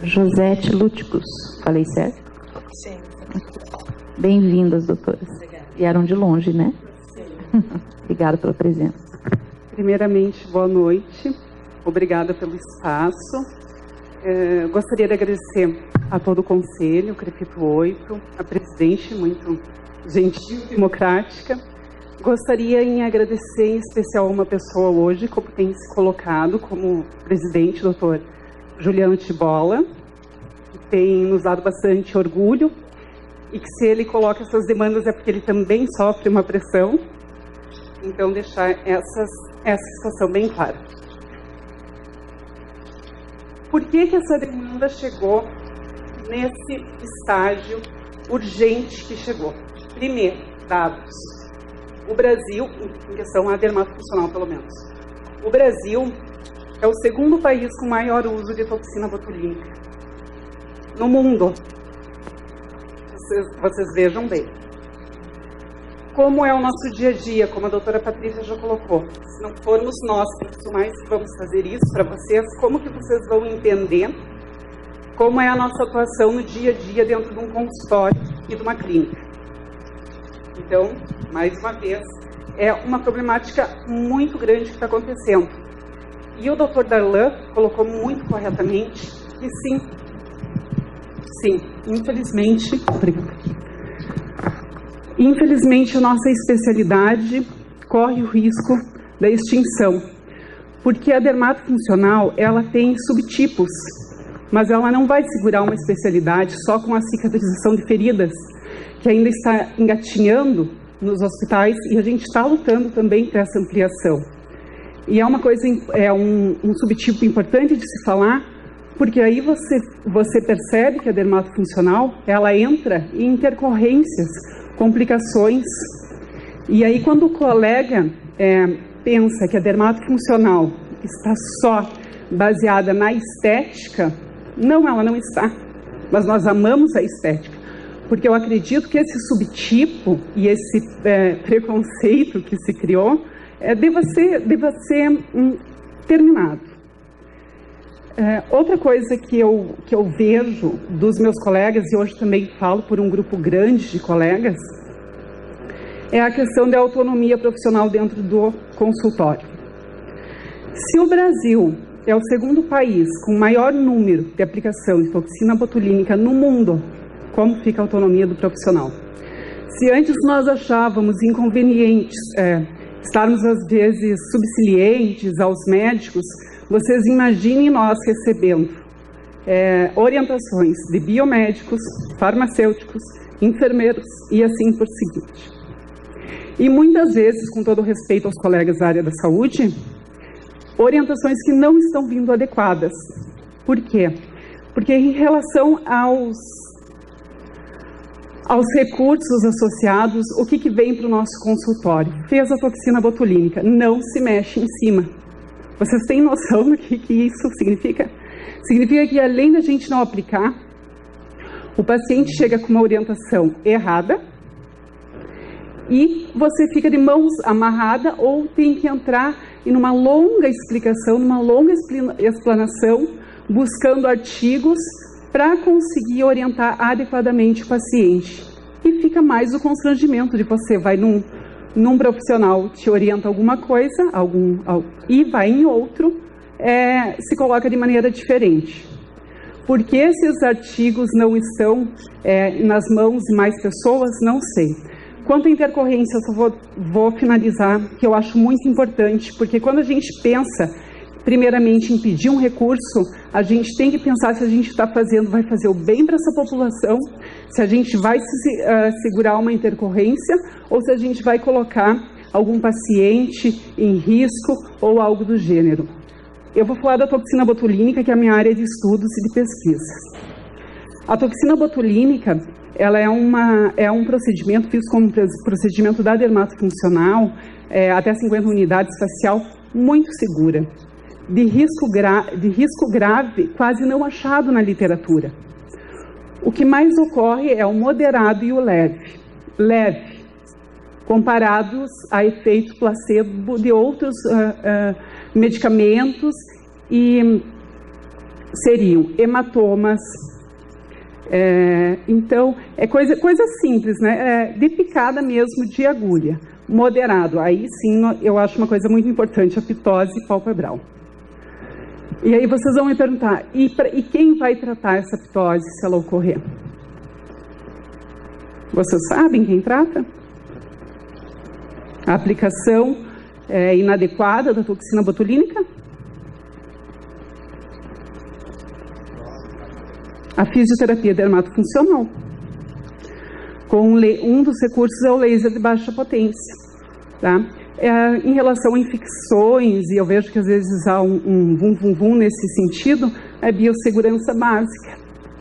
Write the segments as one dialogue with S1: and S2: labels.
S1: Josete Lúticos. Falei certo?
S2: Sim.
S1: Bem-vindas, doutoras.
S2: Obrigada.
S1: Vieram de longe, né?
S2: Sim.
S1: Obrigada pela presença.
S3: Primeiramente, boa noite. Obrigada pelo espaço. Gostaria de agradecer a todo o Conselho, o CREFITO 8, a presidente, muito gentil e democrática. Gostaria em agradecer em especial a uma pessoa hoje, como tem se colocado como presidente, doutor Juliano Tibola, que tem nos dado bastante orgulho, e que se ele coloca essas demandas é porque ele também sofre uma pressão. Então, deixar essa situação bem clara. Por que essa demanda chegou nesse estágio urgente que chegou? Primeiro, dados. O Brasil, em questão a dermatofuncional pelo menos, o Brasil é o segundo país com maior uso de toxina botulínica no mundo. Vocês vejam bem. Como é o nosso dia a dia, como a doutora Patrícia já colocou. Se não formos nós, profissionais, que vamos fazer isso para vocês, como que vocês vão entender como é a nossa atuação no dia a dia dentro de um consultório e de uma clínica? Então, mais uma vez, é uma problemática muito grande que está acontecendo. E o doutor Darlan colocou muito corretamente que sim, infelizmente, a nossa especialidade corre o risco da extinção, porque a dermatofuncional, ela tem subtipos, mas ela não vai segurar uma especialidade só com a cicatrização de feridas, que ainda está engatinhando nos hospitais, e a gente está lutando também para essa ampliação. E é uma coisa, um subtipo importante de se falar, porque aí você percebe que a dermatofuncional, ela entra em intercorrências, complicações, e aí quando o colega pensa que a dermatofuncional está só baseada na estética, não, ela não está, mas nós amamos a estética, porque eu acredito que esse subtipo e esse preconceito que se criou deva ser terminado. Outra coisa que eu vejo dos meus colegas, e hoje também falo por um grupo grande de colegas, é a questão da autonomia profissional dentro do consultório. Se o Brasil é o segundo país com maior número de aplicação de toxina botulínica no mundo, como fica a autonomia do profissional? Se antes nós achávamos inconvenientes estarmos às vezes subsilientes aos médicos, vocês imaginem nós recebendo orientações de biomédicos, farmacêuticos, enfermeiros e assim por seguinte. E muitas vezes, com todo respeito aos colegas da área da saúde, orientações que não estão vindo adequadas. Por quê? Porque em relação aos recursos associados, o que vem para o nosso consultório? Fez a toxina botulínica, não se mexe em cima. Vocês têm noção do que isso significa? Significa que, além da gente não aplicar, o paciente chega com uma orientação errada e você fica de mãos amarradas ou tem que entrar em uma longa explicação, numa longa explanação, buscando artigos para conseguir orientar adequadamente o paciente. E fica mais o constrangimento de você vai num profissional, te orienta alguma coisa, e vai em outro, se coloca de maneira diferente. Por que esses artigos não estão nas mãos de mais pessoas? Não sei. Quanto à intercorrência, eu só vou finalizar, que eu acho muito importante, porque quando a gente pensa, primeiramente, em pedir um recurso, a gente tem que pensar se a gente vai fazer o bem para essa população, se a gente vai segurar uma intercorrência, ou se a gente vai colocar algum paciente em risco ou algo do gênero. Eu vou falar da toxina botulínica, que é a minha área de estudos e de pesquisa. A toxina botulínica, ela é um procedimento, visto como procedimento da dermatofuncional, até 50 unidades facial, muito segura. De risco grave, quase não achado na literatura. O que mais ocorre é o moderado e o leve. Leve, comparados a efeito placebo de outros medicamentos e seriam hematomas. Então, é coisa simples, né? De picada mesmo de agulha, moderado. Aí sim, eu acho uma coisa muito importante, a pitose palpebral. E aí vocês vão me perguntar, e quem vai tratar essa pitose se ela ocorrer? Vocês sabem quem trata? A aplicação inadequada da toxina botulínica? A fisioterapia dermatofuncional. Um dos recursos é o laser de baixa potência. Tá? Em relação a infecções, e eu vejo que às vezes há um vum nesse sentido, é biossegurança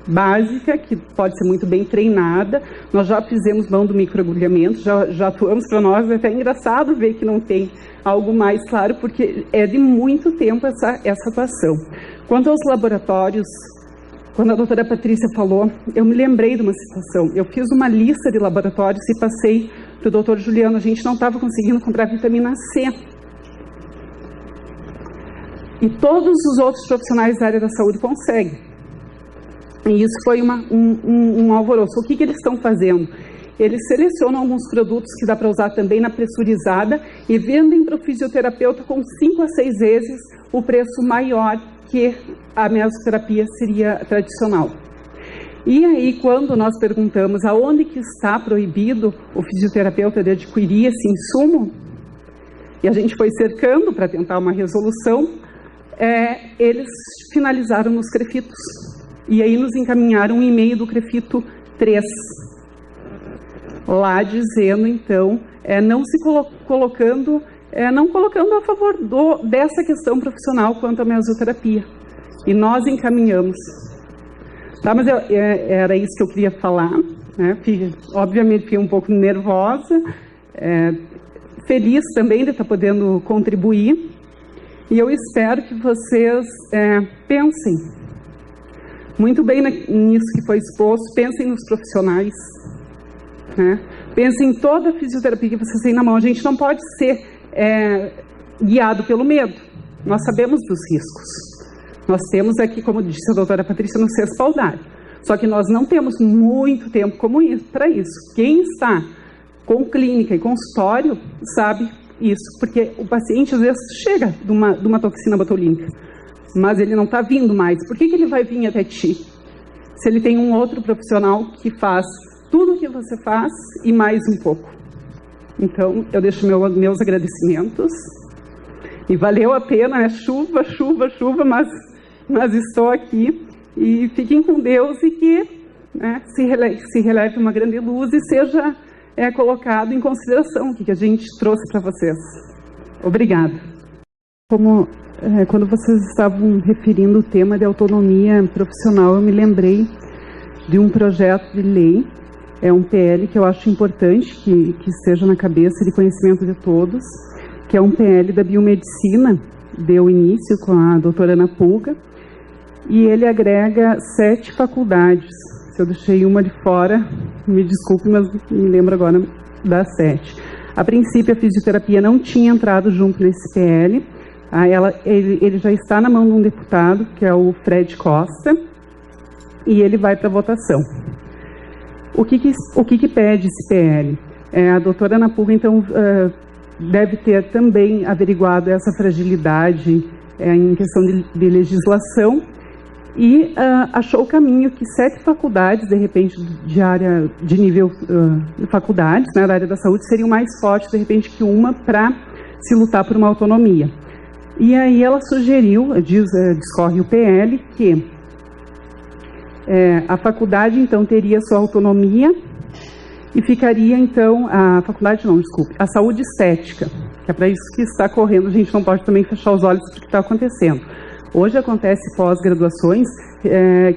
S3: básica, que pode ser muito bem treinada. Nós já fizemos mão do microagulhamento, já atuamos. Para nós, é até engraçado ver que não tem algo mais claro, porque é de muito tempo essa atuação. Quanto aos laboratórios, quando a doutora Patrícia falou, eu me lembrei de uma situação. Eu fiz uma lista de laboratórios e passei para o doutor Juliano. A gente não estava conseguindo comprar vitamina C. E todos os outros profissionais da área da saúde conseguem. E isso foi um alvoroço. O que eles estão fazendo? Eles selecionam alguns produtos que dá para usar também na pressurizada e vendem para o fisioterapeuta com 5 a 6 vezes o preço maior que a mesoterapia seria tradicional. E aí, quando nós perguntamos aonde que está proibido o fisioterapeuta de adquirir esse insumo, e a gente foi cercando para tentar uma resolução, eles finalizaram nos crefitos. E aí nos encaminharam um e-mail do crefito 3, lá dizendo, então, não se colocando a favor dessa questão profissional quanto à mesoterapia. E nós encaminhamos. Tá, mas era isso que eu queria falar. Né? Obviamente fiquei um pouco nervosa, feliz também de estar podendo contribuir. E eu espero que vocês pensem muito bem nisso que foi exposto, pensem nos profissionais, né? Pensem em toda a fisioterapia que vocês têm na mão. A gente não pode ser guiado pelo medo. Nós sabemos dos riscos. Nós temos aqui, como disse a doutora Patrícia, nos respaldar. Só que nós não temos muito tempo para isso. Quem está com clínica e consultório sabe isso, porque o paciente às vezes chega de uma toxina botulínica, mas ele não está vindo mais. Por que ele vai vir até ti? Se ele tem um outro profissional que faz tudo o que você faz e mais um pouco. Então, eu deixo meus agradecimentos. E valeu a pena, né? Chuva, mas estou aqui. E fiquem com Deus e que se releve uma grande luz e seja colocado em consideração o que a gente trouxe para vocês. Obrigada. Quando vocês estavam referindo o tema de autonomia profissional, eu me lembrei de um projeto de lei, um PL que eu acho importante que esteja na cabeça de conhecimento de todos, que é um PL da biomedicina, deu início com a doutora Ana Pulga, e ele agrega 7 faculdades. Se eu deixei uma de fora, me desculpe, mas me lembro agora das 7. A princípio, a fisioterapia não tinha entrado junto nesse PL. Ele já está na mão de um deputado, que é o Fred Costa, e ele vai para votação. O que pede esse PL? A doutora Ana Pulga, então, deve ter também averiguado essa fragilidade em questão de legislação e achou o caminho que 7 faculdades, de repente, de nível de faculdades, né, da área da saúde, seriam mais fortes, de repente, que uma para se lutar por uma autonomia. E aí ela sugeriu, discorre o PL, que a faculdade, então, teria sua autonomia e ficaria, então, a saúde estética, que é para isso que está correndo. A gente não pode também fechar os olhos para o que está acontecendo. Hoje acontece pós-graduações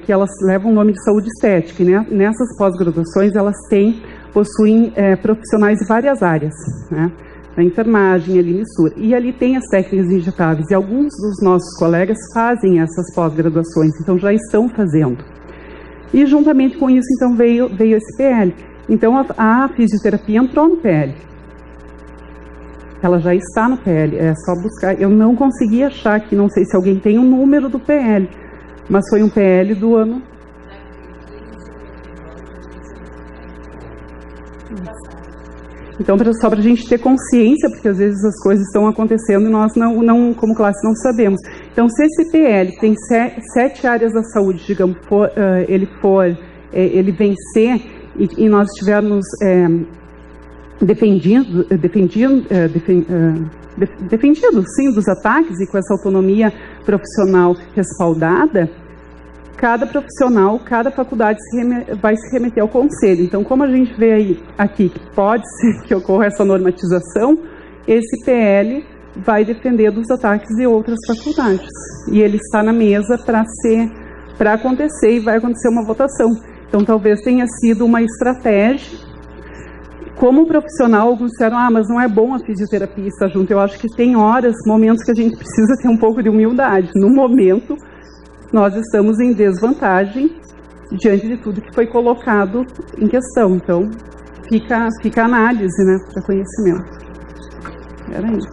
S3: que elas levam o nome de saúde estética, e nessas pós-graduações elas possuem profissionais de várias áreas, né? A enfermagem, a limisura, e ali tem as técnicas injetáveis, e alguns dos nossos colegas fazem essas pós-graduações, então já estão fazendo. E juntamente com isso, então, veio esse PL. Então, a fisioterapia entrou no PL. Ela já está no PL, é só buscar. Eu não consegui achar aqui, não sei se alguém tem o número do PL, Mas foi um PL do ano. Então, só para a gente ter consciência, porque às vezes as coisas estão acontecendo e nós não, como classe, não sabemos. Então, se esse PL tem 7 áreas da saúde, digamos, ele vencer e nós estivermos defendidos, sim, dos ataques e com essa autonomia profissional respaldada, cada profissional, cada faculdade vai se remeter ao conselho. Então, como a gente vê aqui que pode ser que ocorra essa normatização, esse PL vai defender dos ataques de outras faculdades. E ele está na mesa para acontecer e vai acontecer uma votação. Então, talvez tenha sido uma estratégia. Como profissional, alguns disseram, mas não é bom a fisioterapia estar junto. Eu acho que tem momentos que a gente precisa ter um pouco de humildade. No momento, nós estamos em desvantagem diante de tudo que foi colocado em questão. Então, fica a análise, né, para conhecimento. Era isso.